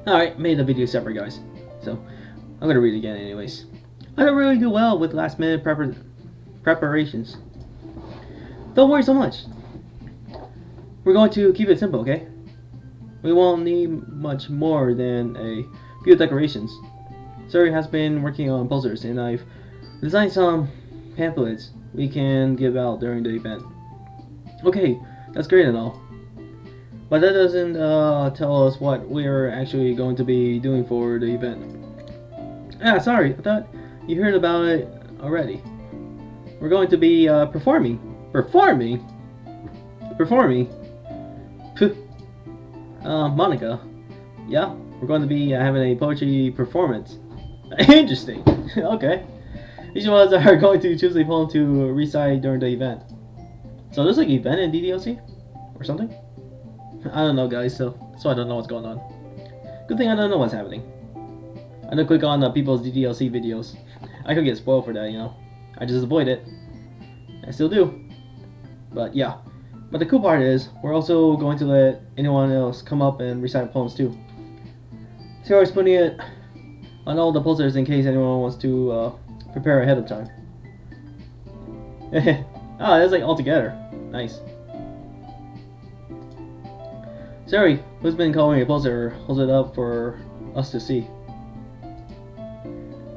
Alright, made the video separate, guys. So, I'm gonna read it again anyways. I don't really do well with last minute preparations. Don't worry so much. We're going to keep it simple, okay? We won't need much more than a few decorations. Suri has been working on posters, and I've designed some pamphlets we can give out during the event. Okay, that's great and all. But that doesn't tell us what we're actually going to be doing for the event. Ah, sorry, I thought you heard about it already. We're going to be performing. Performing? Performing? Monica. Yeah, we're going to be having a poetry performance. Interesting. Okay. Each of us are going to choose a poem to recite during the event. So there's like an event in DDLC? Or something? I don't know, guys, so I don't know what's going on. Good thing I don't know what's happening. I don't click on people's DDLC videos. I could get spoiled for that, you know. I just avoid it. I still do. But yeah. But the cool part is, we're also going to let anyone else come up and recite poems too. So I was putting it on all the posters in case anyone wants to prepare ahead of time. Oh, that's like all together. Nice. Sorry, who's been calling a poster holds it up for us to see?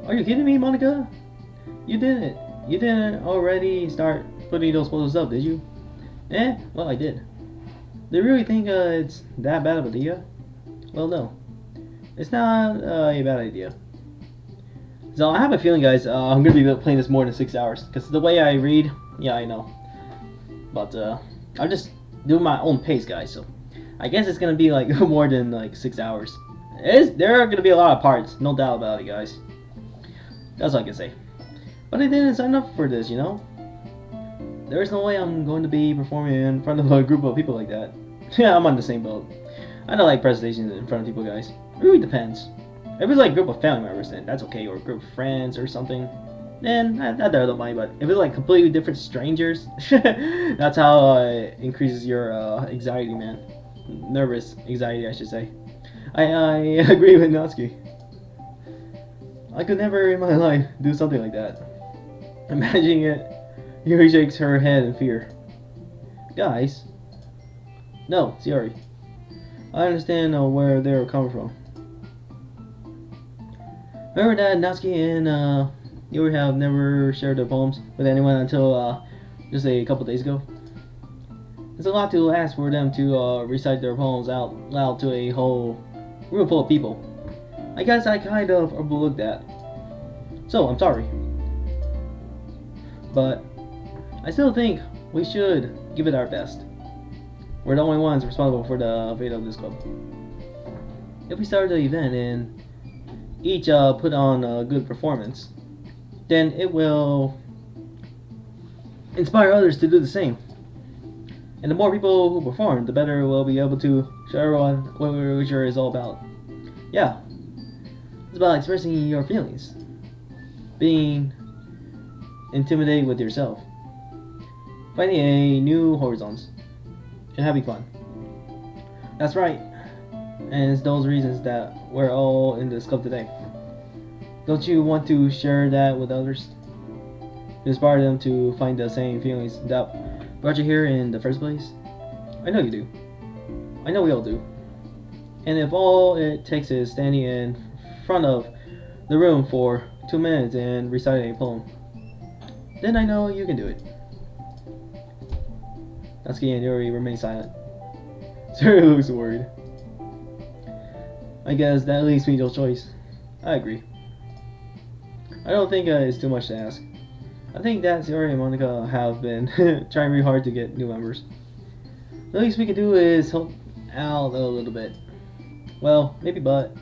Are you kidding me, Monica? You didn't already start putting those posters up, did you? Well, I did. Do you really think it's that bad of an idea? Well, no. It's not a bad idea. So I have a feeling, guys, I'm going to be playing this more than 6 hours. Because the way I read, yeah, I know. But I'm just doing my own pace, guys. So I guess it's going to be like more than like 6 hours. There are going to be a lot of parts, no doubt about it, guys. That's all I can say. But I didn't sign up for this, you know? There's no way I'm going to be performing in front of a group of people like that. Yeah, I'm on the same boat. I don't like presentations in front of people, guys. It really depends. If it's like a group of family members, then that's okay, or a group of friends or something, then I don't mind. But if it's like completely different strangers, that's how it increases your anxiety, man. Nervous anxiety, I should say. I agree with Natsuki. I could never in my life do something like that. Imagining it, Yuri shakes her head in fear. Guys, no, Sayori. I understand where they're coming from. Remember that Natsuki and Yuri have never shared their poems with anyone until just a couple days ago? It's a lot to ask for them to recite their poems out loud to a whole room full of people. I guess I kind of overlooked that. So, I'm sorry. But I still think we should give it our best. We're the only ones responsible for the fate of this club. If we start the event and each put on a good performance, then it will inspire others to do the same. And the more people who perform, the better we'll be able to show everyone what literature is all about. Yeah, it's about expressing your feelings, being intimidated with yourself, finding a new horizons, and having fun. That's right, and it's those reasons that we're all in this club today. Don't you want to share that with others? To inspire them to find the same feelings that brought you here in the first place? I know you do. I know we all do. And if all it takes is standing in front of the room for 2 minutes and reciting a poem, then I know you can do it. Natsuki and Yuri remain silent. Suri looks worried. I guess that leaves me no choice. I agree. I don't think it's too much to ask. I think that Sayori and Monica have been trying really hard to get new members. The least we can do is help out a little bit. Well, maybe, but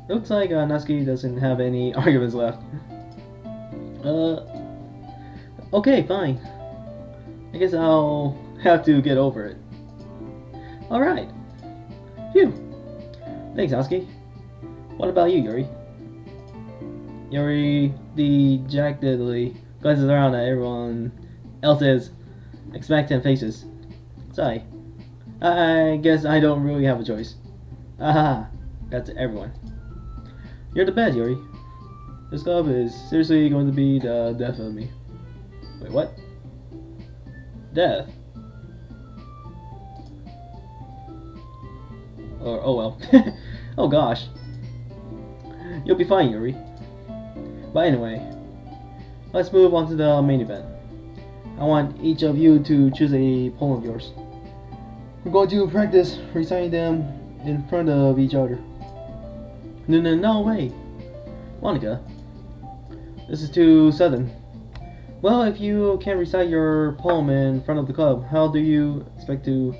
it looks like Natsuki doesn't have any arguments left. Okay, fine. I guess I'll have to get over it. Alright. Phew. Thanks, Natsuki. What about you, Yuri? Yuri dejectedly glances around at everyone else's expectant faces. Sigh. I guess I don't really have a choice. Aha! That's everyone. You're the best, Yuri. This club is seriously going to be the death of me. Wait, what? Death? Or, oh well. Oh gosh. You'll be fine, Yuri. But anyway, let's move on to the main event. I want each of you to choose a poem of yours. We're going to practice reciting them in front of each other. No way. Monica, this is too sudden. Well, if you can't recite your poem in front of the club, how do you expect to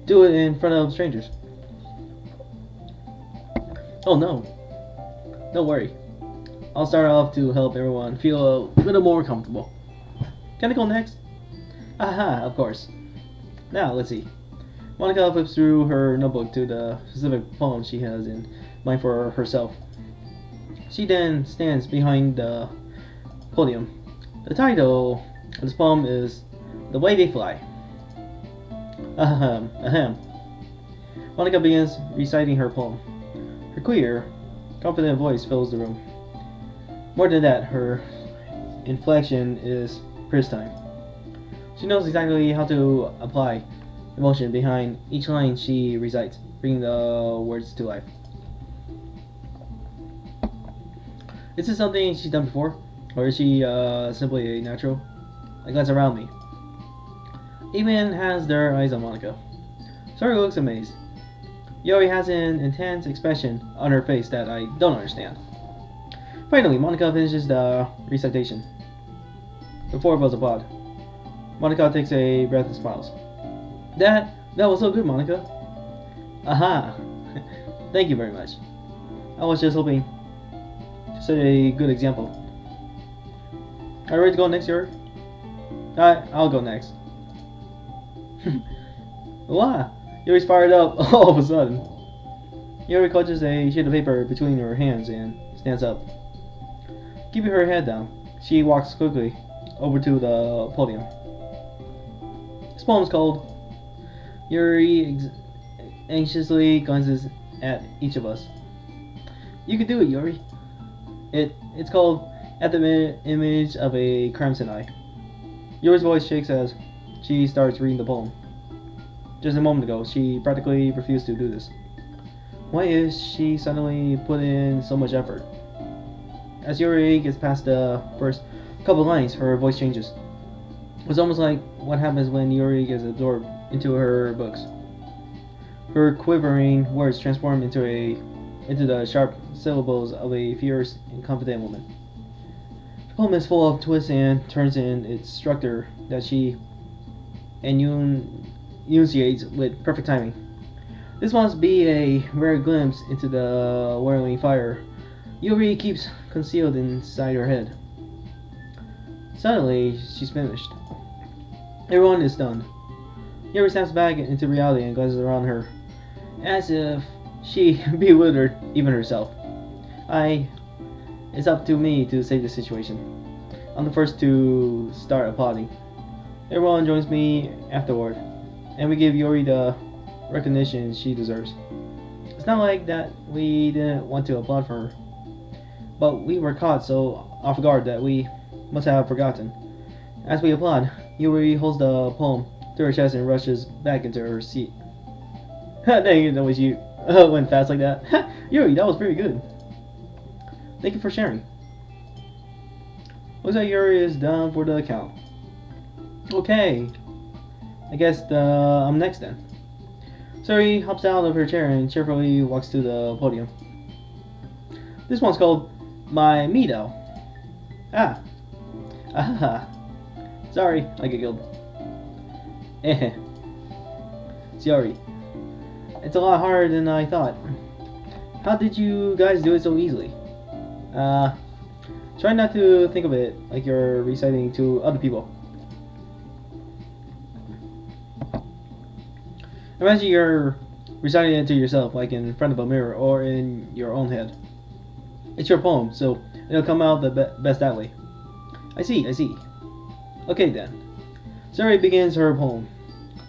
do it in front of strangers? Oh no, don't worry. I'll start off to help everyone feel a little more comfortable. Can I go next? Aha, of course. Now, let's see. Monica flips through her notebook to the specific poem she has in mind for herself. She then stands behind the podium. The title of this poem is The Way They Fly. Ahem, ahem. Monica begins reciting her poem. Her clear, confident voice fills the room. More than that, her inflection is pristine. She knows exactly how to apply emotion behind each line she recites, bringing the words to life. Is this something she's done before? Or is she simply a natural? I glance around me. Even has their eyes on Monica. Sori looks amazed. Yori has an intense expression on her face that I don't understand. Finally, Monica finishes the recitation. The four of us applaud. Monica takes a breath and smiles. That was so good, Monica. Aha! Thank you very much. I was just hoping to set a good example. Are you ready to go next, Yuri? I'll go next. Wow! Yuri's fired up all of a sudden. Yuri clutches a sheet of paper between her hands and stands up. Keeping her head down, she walks quickly over to the podium. This poem is called Yuri anxiously glances at each of us. You can do it, Yuri. It's called At the Image of a Crimson Eye. Yuri's voice shakes as she starts reading the poem. Just a moment ago, she practically refused to do this. Why is she suddenly put in so much effort? As Yuri gets past the first couple lines, her voice changes. It's almost like what happens when Yuri gets absorbed into her books. Her quivering words transform into the sharp syllables of a fierce and confident woman. The poem is full of twists and turns in its structure that she enunciates with perfect timing. This must be a rare glimpse into the whirling fire Yuri keeps concealed inside her head. Suddenly, she's finished. Everyone is stunned. Yuri snaps back into reality and glances around her, as if she bewildered even herself. It's up to me to save the situation. I'm the first to start applauding. Everyone joins me afterward, and we give Yuri the recognition she deserves. It's not like that we didn't want to applaud for her, but we were caught so off guard that we must have forgotten. As we applaud, Yuri holds the poem to her chest and rushes back into her seat. Dang it, that was you. Went fast like that. Yuri, that was pretty good. Thank you for sharing. Looks like Yuri is down for the count. Okay. I guess I'm next then. Suri hops out of her chair and cheerfully walks to the podium. This one's called My Mido. Ah. Ah. Sorry, I giggled. Eh. Sorry. It's a lot harder than I thought. How did you guys do it so easily? Try not to think of it like you're reciting to other people. Imagine you're reciting it to yourself, like in front of a mirror or in your own head. It's your poem, so it'll come out the best that way. I see. Okay then. Suri begins her poem.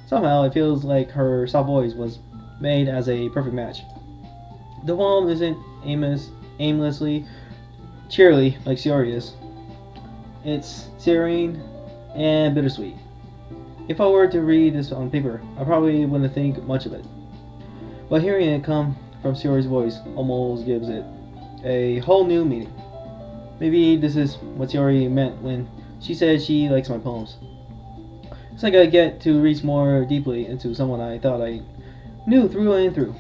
Somehow it feels like her soft voice was made as a perfect match. The poem isn't aimlessly cheerily like Shiori is. It's serene and bittersweet. If I were to read this on paper, I probably wouldn't think much of it. But hearing it come from Shiori's voice almost gives it a whole new meaning. Maybe this is what Shiori meant when she said she likes my poems. It's like I get to reach more deeply into someone I thought I knew through and through.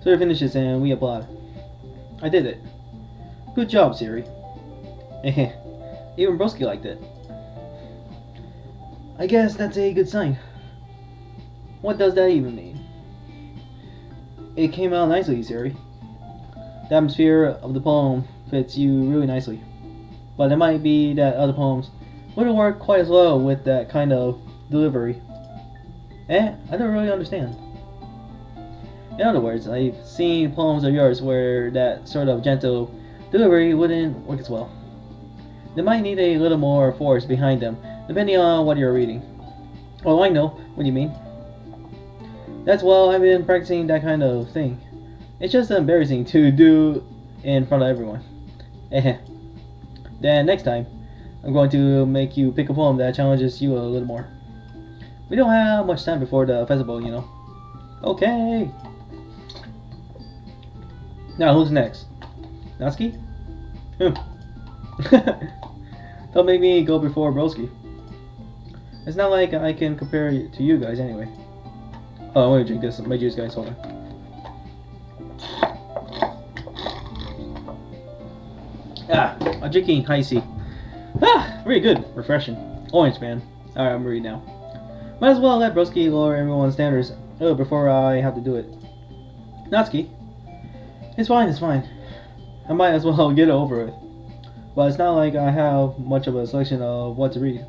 So it finishes and we applaud. I did it. Good job, Siri. Even Broski liked it. I guess that's a good sign. What does that even mean? It came out nicely, Siri. The atmosphere of the poem fits you really nicely. But it might be that other poems wouldn't work quite as well with that kind of delivery. I don't really understand. In other words, I've seen poems of yours where that sort of gentle delivery wouldn't work as well. They might need a little more force behind them, depending on what you're reading. Oh, I know what you mean. That's well, I've been practicing that kind of thing. It's just embarrassing to do in front of everyone. Then next time, I'm going to make you pick a poem that challenges you a little more. We don't have much time before the festival, you know. Okay. Now, who's next? Natsuki? Don't make me go before Broski. It's not like I can compare it to you guys anyway. Oh, I'm gonna drink this. My juice, guys. Hold on. I'm drinking high C. Very good. Refreshing. Orange, man. Alright, I'm ready now. Might as well let Broski lower everyone's standards before I have to do it. Natsuki. It's fine, it's fine. I might as well get it over with. But it's not like I have much of a selection of what to read.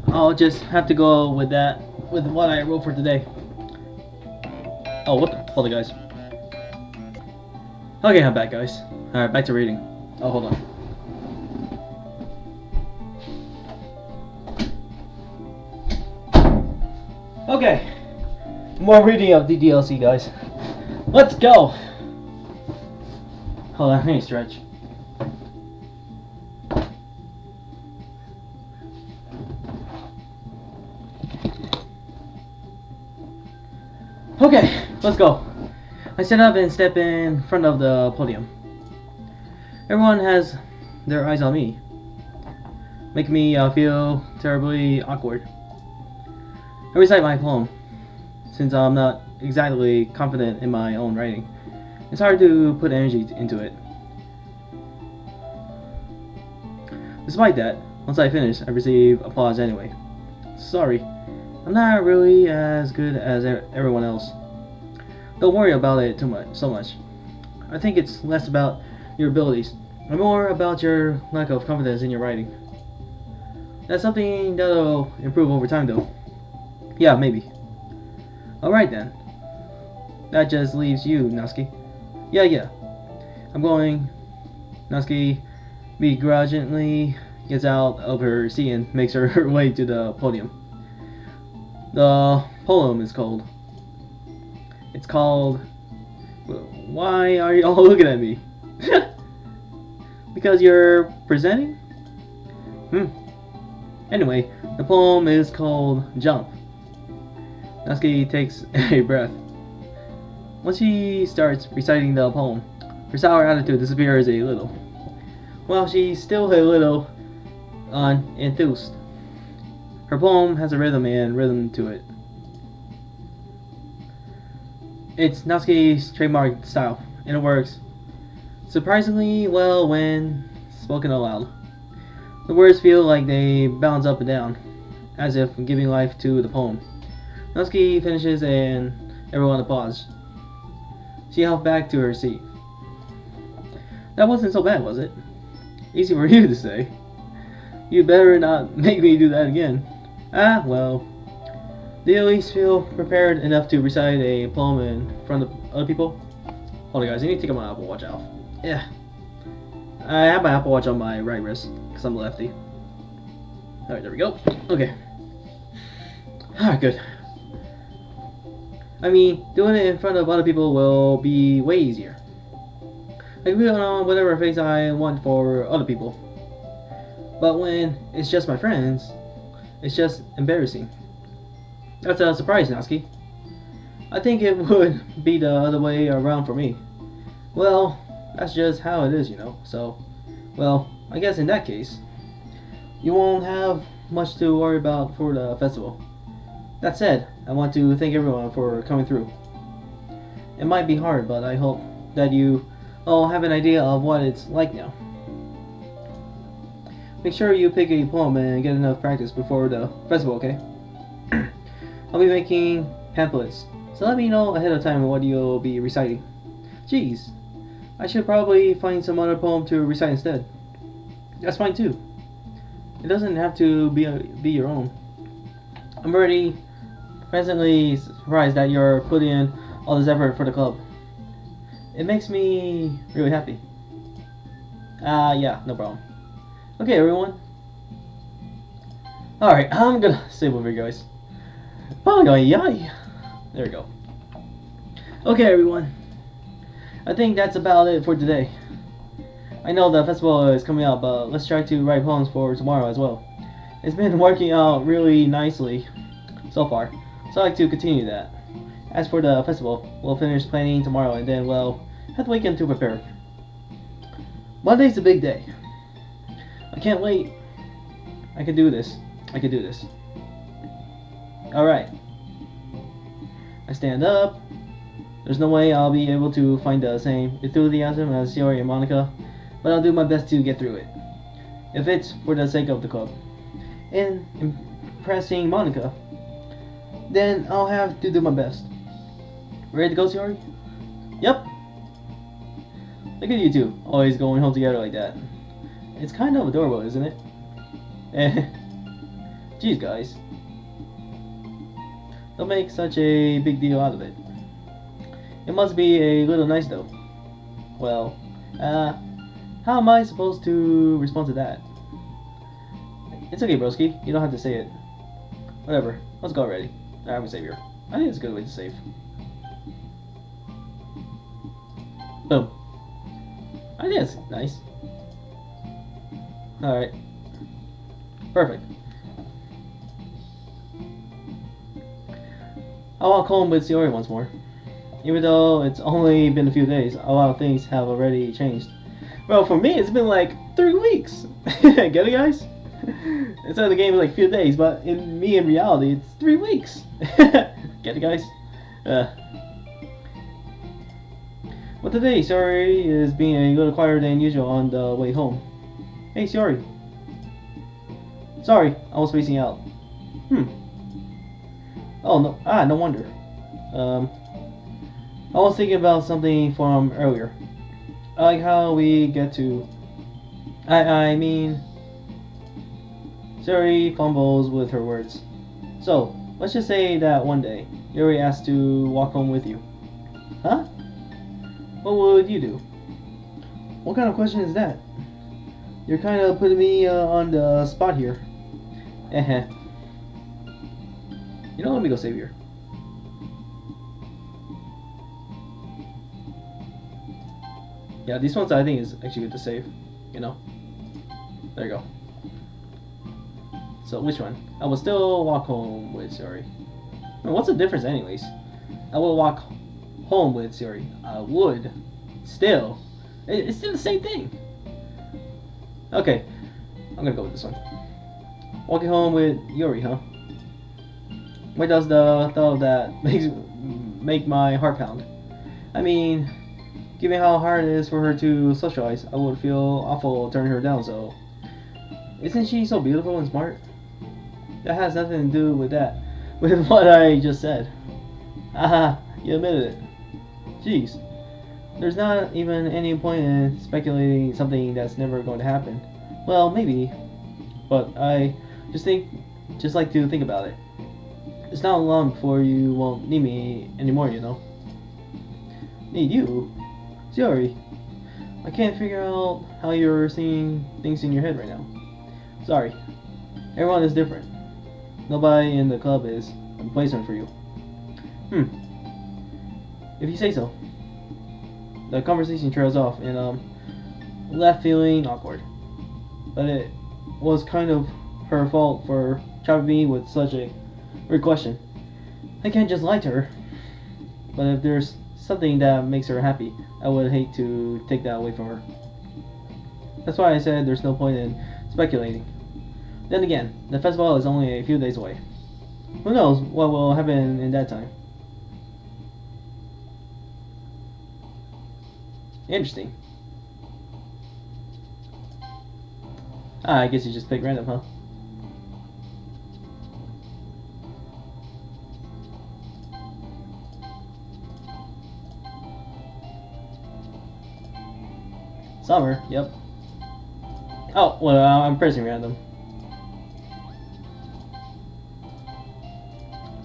I'll just have to go with that, with what I wrote for today. Oh, what the? Hold on, guys. Okay, I'm back, guys. Alright, back to reading. Oh, hold on. Okay. More reading of the DLC, guys. Let's go! Hold on, let me stretch. Okay, let's go. I stand up and step in front of the podium. Everyone has their eyes on me, making me feel terribly awkward. I recite my poem, since I'm not exactly confident in my own writing. It's hard to put energy into it. Despite that, once I finish, I receive applause anyway. Sorry, I'm not really as good as everyone else. Don't worry about it so much. I think it's less about your abilities, and more about your lack of confidence in your writing. That's something that'll improve over time, though. Yeah, maybe. Alright then. That just leaves you, Natsuki. Yeah. I'm going. Natsuki begrudgingly gets out of her seat and makes her way to the podium. The poem is called. It's called. Why are you all looking at me? Because you're presenting? Anyway, the poem is called Jump. Natsuki takes a breath. Once she starts reciting the poem, her sour attitude disappears a little. Well, she's still a little enthused. Her poem has a rhythm to it. It's Natsuki's trademark style, and it works surprisingly well when spoken aloud. The words feel like they bounce up and down, as if giving life to the poem. Natsuki finishes and everyone applauds. She helped back to her seat. That wasn't so bad, was it? Easy for you to say. You better not make me do that again. Well. Do you at least feel prepared enough to recite a poem in front of other people? Hold on, guys. I need to take my Apple Watch off. Yeah. I have my Apple Watch on my right wrist, because I'm lefty. Alright, there we go. Okay. Alright, good. I mean, doing it in front of other people will be way easier. I can put on whatever face I want for other people. But when it's just my friends, it's just embarrassing. That's a surprise, Natsuki. I think it would be the other way around for me. Well, that's just how it is, you know. So, well, I guess in that case, you won't have much to worry about for the festival. That said, I want to thank everyone for coming through. It might be hard, but I hope that you all have an idea of what it's like now. Make sure you pick a poem and get enough practice before the festival, okay? I'll be making pamphlets, so let me know ahead of time what you'll be reciting. Geez, I should probably find some other poem to recite instead. That's fine too. It doesn't have to be your own. I'm already presently surprised that you're putting in all this effort for the club. It makes me really happy. Yeah, no problem. Okay, everyone. Alright, I'm gonna save over here, guys. There we go. Okay, everyone. I think that's about it for today. I know the festival is coming up, but let's try to write poems for tomorrow as well. It's been working out really nicely so far, so I'd like to continue that. As for the festival, we'll finish planning tomorrow and then, well, have the weekend to prepare. Monday's a big day. I can't wait. I can do this. I can do this. Alright. I stand up. There's no way I'll be able to find the same enthusiasm as Shiori and Monica, but I'll do my best to get through it. If it's for the sake of the club. And impressing Monica, then I'll have to do my best. Ready to go, Shiori? Yep. Look at you two, always going home together like that. It's kind of adorable, isn't it? Eh. Jeez, guys. Don't make such a big deal out of it. It must be a little nice, though. Well, how am I supposed to respond to that? It's okay, broski. You don't have to say it. Whatever. Let's go already. I'm a savior. I think it's a good way to save. Boom. I think that's nice. Alright. Perfect. I'll walk home with Shiori once more. Even though it's only been a few days, a lot of things have already changed. Well, for me, it's been like 3 weeks. Get it, guys? Inside the game is like a few days, but in reality, it's 3 weeks. Get it, guys? But today, Shiori is being a little quieter than usual on the way home. Hey, Shiori. Sorry, I was spacing out. Oh, no. No wonder. I was thinking about something from earlier. I like how we get to... I mean... Shiori fumbles with her words. So, let's just say that one day, Yuri asked to walk home with you. Huh? What would you do? What kind of question is that? You're kind of putting me on the spot here. You know, let me go save here. Yeah, these ones I think is actually good to save. You know? There you go. So, which one? I will still walk home with Shiori. What's the difference anyways? I will walk home with Shiori. I would. Still. It's still the same thing. Okay. I'm gonna go with this one. Walking home with Yuri, huh? Why does the thought of that make my heart pound? I mean, given how hard it is for her to socialize, I would feel awful turning her down, so... Isn't she so beautiful and smart? That has nothing to do with that. With what I just said. Haha, you admitted it. Jeez. There's not even any point in speculating something that's never going to happen. Well, maybe. But I just like to think about it. It's not long before you won't need me anymore, you know. Need you? Shiori. I can't figure out how you're seeing things in your head right now. Sorry. Everyone is different. Nobody in the club is a replacement for you. If you say so. The conversation trails off, and left feeling awkward. But it was kind of her fault for chopping me with such a weird question. I can't just lie to her. But if there's something that makes her happy, I would hate to take that away from her. That's why I said there's no point in speculating. Then again, the festival is only a few days away. Who knows what will happen in that time? Interesting. I guess you just pick random, huh? Summer, yep. Oh, well, I'm pressing random.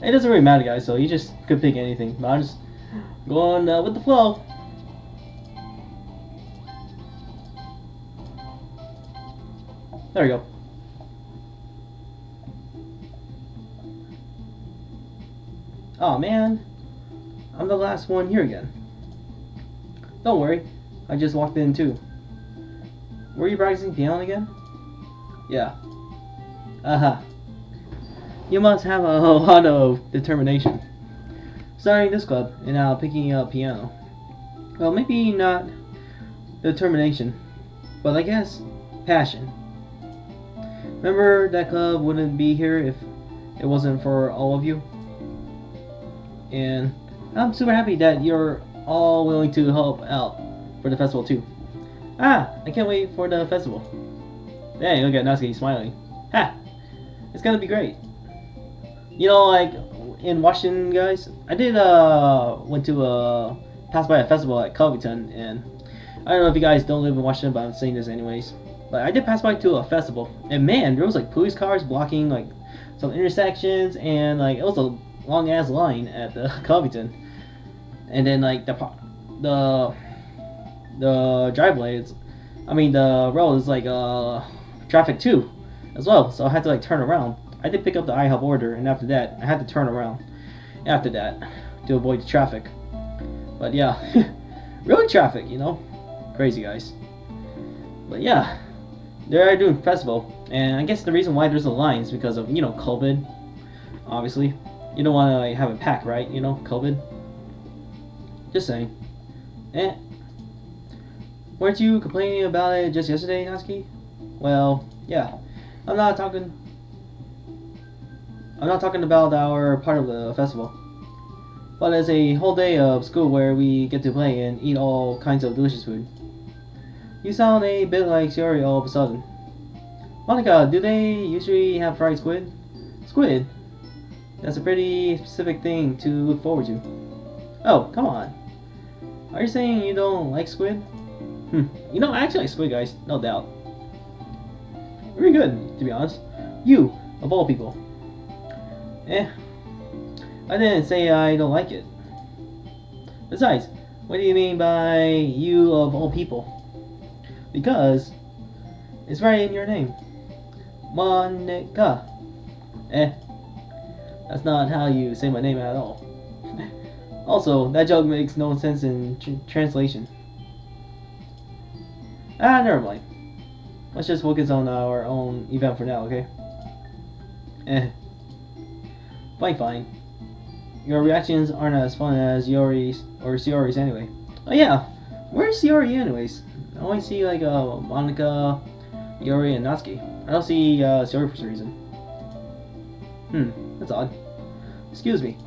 It doesn't really matter, guys, so you just could pick anything. But I'm just going with the flow. There we go. Oh man, I'm the last one here again. Don't worry, I just walked in too. Were you practicing piano again? Yeah. Uh-huh. You must have a lot of determination. Starting this club and now picking up piano. Well, maybe not determination, but I guess passion. Remember that club wouldn't be here if it wasn't for all of you? And I'm super happy that you're all willing to help out for the festival too. I can't wait for the festival. Dang, look at Natsuki smiling. Ha! It's gonna be great. You know, like in Washington, guys, I did went to pass by a festival at Covington, and I don't know if you guys don't live in Washington, but I'm saying this anyways. But I did pass by to a festival, and man, there was like police cars blocking like some intersections, and like it was a long ass line at the Covington, and then like the driveway, the road is like traffic too, as well. So I had to like turn around. I did pick up the IHOP order, and after that, I had to turn around. After that, to avoid the traffic. But yeah, really traffic, you know, crazy guys. But yeah, they're doing festival, and I guess the reason why there's a line is because of COVID. Obviously, you don't want to like have it packed, right? You know, COVID. Just saying. Eh. Weren't you complaining about it just yesterday, Natsuki? Well, yeah. I'm not talking about our part of the festival. But it's a whole day of school where we get to play and eat all kinds of delicious food. You sound a bit like Shiori all of a sudden. Monica, do they usually have fried squid? Squid? That's a pretty specific thing to look forward to. Oh, come on. Are you saying you don't like squid? You know, I actually like squid, guys, no doubt. Very good, to be honest. You, of all people. I didn't say I don't like it. Besides, what do you mean by you of all people? Because it's right in your name. Monica. That's not how you say my name at all. Also, that joke makes no sense in translation. Never mind. Let's just focus on our own event for now, okay? Fine. Your reactions aren't as fun as Yori's or Shiori's anyway. Oh yeah, where's Shiori anyways? I only see like Monica, Yori, and Natsuki. I don't see Shiori for some reason. That's odd. Excuse me.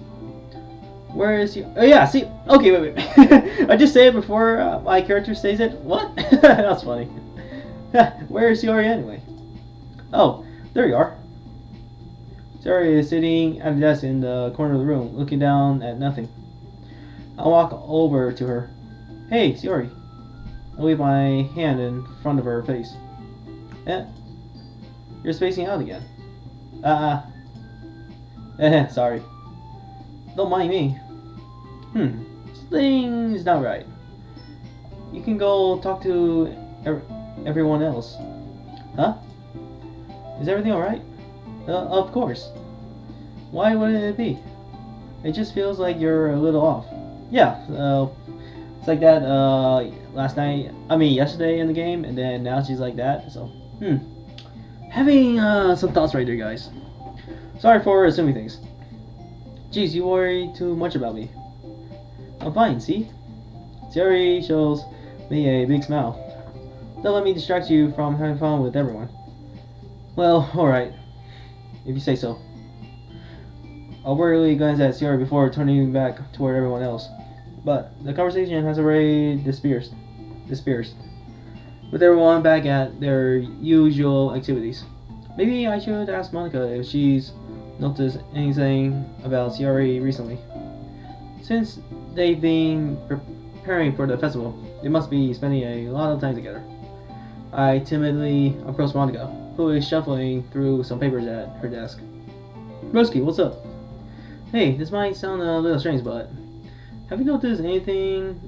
Where is he? Oh yeah, see. Okay, wait. I just say it before my character says it. What? That's funny. Where is Shiori anyway? Oh, there you are. Shiori is sitting at a desk in the corner of the room, looking down at nothing. I walk over to her. Hey, Shiori. I wave my hand in front of her face. You're spacing out again. Sorry. Don't mind me. Something's not right. You can go talk to everyone else. Huh? Is everything alright? Of course. Why wouldn't it be? It just feels like you're a little off. Yeah, it's like that last night. I mean, yesterday in the game, and then now she's like that. So, having some thoughts right there, guys. Sorry for assuming things. Jeez, you worry too much about me. I'm fine. See, Siri shows me a big smile. Don't let me distract you from having fun with everyone. Well, alright, if you say so. I'll worry glance at Sierra before turning back toward everyone else. But the conversation has already dispersed, with everyone back at their usual activities. Maybe I should ask Monica if she's noticed anything about Sierra recently. Since they've been preparing for the festival, they must be spending a lot of time together. I timidly approach Monica, who is shuffling through some papers at her desk. Broski, what's up? Hey, this might sound a little strange, but have you noticed anything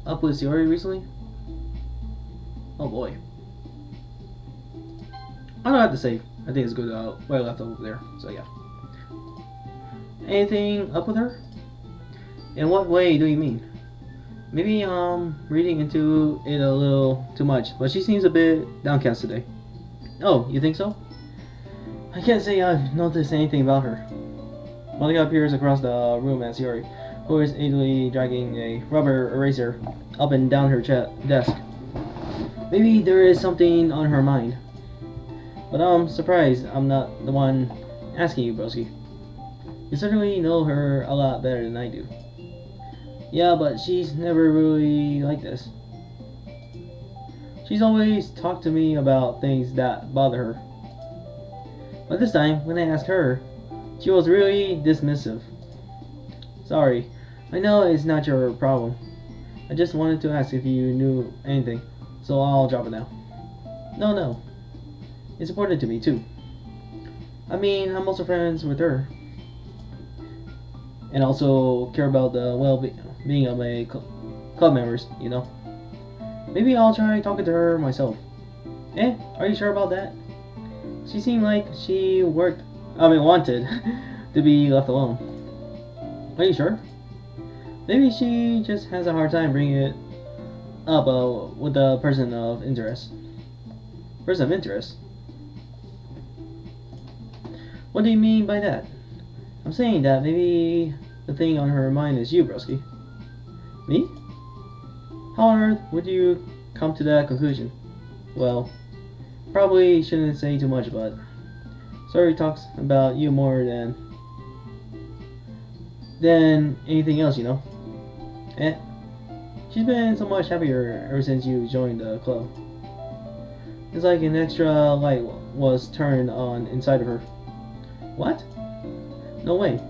up with Sierra recently? Oh boy. I don't have to say. I think it's good what I left over there. So yeah. Anything up with her? In what way do you mean? Maybe reading into it a little too much, but she seems a bit downcast today. Oh, you think so? I can't say I've noticed anything about her. Monica appears across the room at Sierra, who is idly dragging a rubber eraser up and down her desk. Maybe there is something on her mind. But I'm surprised I'm not the one asking you, broski. You certainly know her a lot better than I do. Yeah, but she's never really like this. She's always talked to me about things that bother her. But this time, when I asked her, she was really dismissive. Sorry, I know it's not your problem. I just wanted to ask if you knew anything, so I'll drop it now. No. It's important to me, too. I mean, I'm also friends with her. And also care about the well-being of my club members, you know. Maybe I'll try talking to her myself. Are you sure about that? She seemed like she wanted to be left alone. Are you sure? Maybe she just has a hard time bringing it up with a person of interest. Person of interest? What do you mean by that? I'm saying that maybe the thing on her mind is you, broski. Me? How on earth would you come to that conclusion? Well, probably shouldn't say too much, but Sorry talks about you more than anything else, you know. Eh? She's been so much happier ever since you joined the club. It's like an extra light was turned on inside of her. What? No way.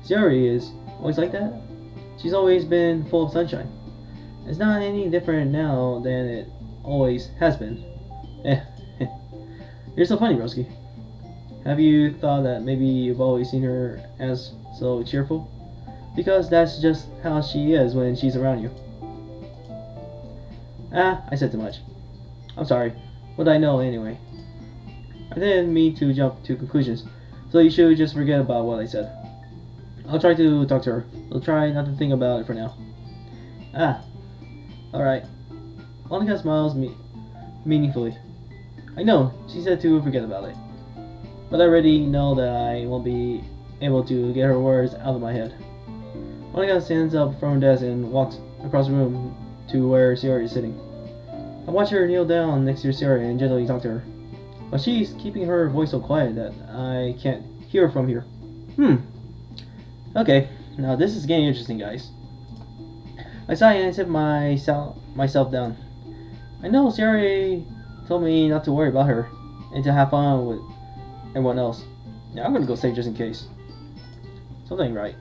Sierra is always like that? She's always been full of sunshine. It's not any different now than it always has been. You're so funny, broski. Have you thought that maybe you've always seen her as so cheerful? Because that's just how she is when she's around you. I said too much. I'm sorry. What I know anyway. I didn't mean to jump to conclusions, so you should just forget about what I said. I'll try to talk to her. I'll try not to think about it for now. Alright. Monica smiles meaningfully. I know, she said to forget about it. But I already know that I won't be able to get her words out of my head. Monica stands up from her desk and walks across the room to where Sierra is sitting. I watch her kneel down next to Sierra and gently talk to her. But she's keeping her voice so quiet that I can't hear from here. Okay, now this is getting interesting, guys. I sigh and sit myself down. I know Sierra told me not to worry about her and to have fun with everyone else. Yeah, I'm gonna go safe just in case. Something ain't right.